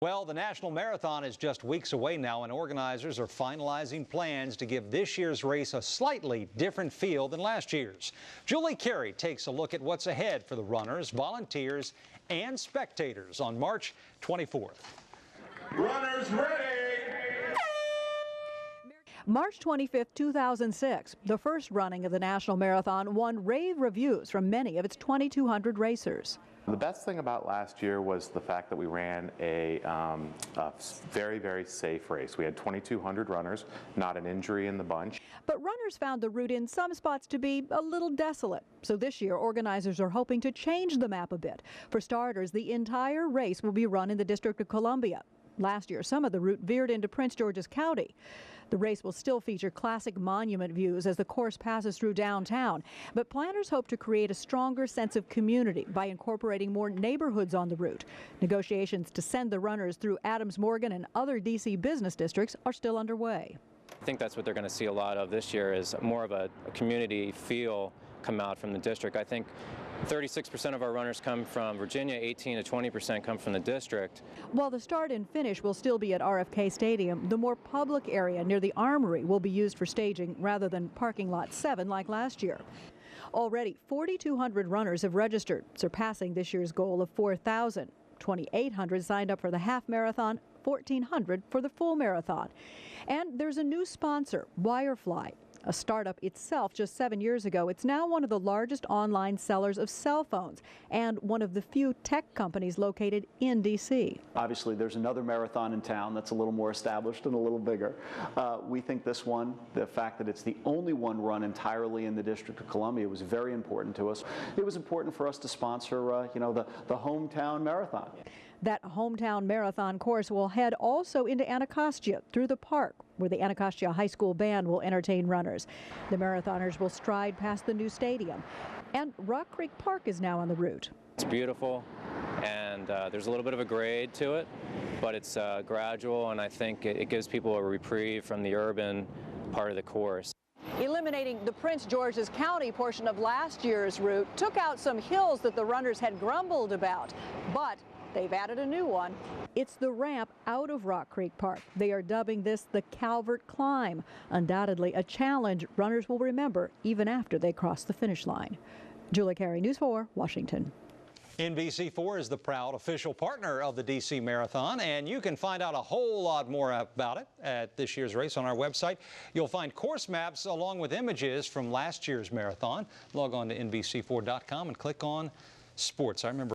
Well, the National Marathon is just weeks away now, and organizers are finalizing plans to give this year's race a slightly different feel than last year's. Julie Carey takes a look at what's ahead for the runners, volunteers, and spectators on March 24th. Runners ready! March 25, 2006, the first running of the National Marathon won rave reviews from many of its 2,200 racers. The best thing about last year was the fact that we ran a very, very safe race. We had 2,200 runners, not an injury in the bunch. But runners found the route in some spots to be a little desolate. So this year, organizers are hoping to change the map a bit. For starters, the entire race will be run in the District of Columbia. Last year, some of the route veered into Prince George's County. The race will still feature classic monument views as the course passes through downtown, but planners hope to create a stronger sense of community by incorporating more neighborhoods on the route. Negotiations to send the runners through Adams Morgan and other D.C. business districts are still underway. I think that's what they're going to see a lot of this year, is more of a community feel come out from the district. I think 36% of our runners come from Virginia, 18 to 20% come from the district. While the start and finish will still be at RFK Stadium, the more public area near the Armory will be used for staging rather than parking lot 7 like last year. Already, 4,200 runners have registered, surpassing this year's goal of 4,000. 2,800 signed up for the half marathon, 1,400 for the full marathon. And there's a new sponsor, Wirefly. A startup itself just 7 years ago, it's now one of the largest online sellers of cell phones and one of the few tech companies located in D.C. Obviously, there's another marathon in town that's a little more established and a little bigger. We think this one, the fact that it's the only one run entirely in the District of Columbia, was very important to us. It was important for us to sponsor, the hometown marathon. That hometown marathon course will head also into Anacostia through the park, where the Anacostia High School band will entertain runners. The marathoners will stride past the new stadium. And Rock Creek Park is now on the route. It's beautiful, and there's a little bit of a grade to it, but it's gradual, and I think it gives people a reprieve from the urban part of the course. Eliminating the Prince George's County portion of last year's route took out some hills that the runners had grumbled about, but they've added a new one. It's the ramp out of Rock Creek Park. They are dubbing this the Calvert Climb. Undoubtedly a challenge runners will remember even after they cross the finish line. Julie Carey, News 4, Washington. NBC4 is the proud official partner of the D.C. Marathon, and you can find out a whole lot more about it at this year's race on our website. You'll find course maps along with images from last year's marathon. Log on to NBC4.com and click on Sports. I remember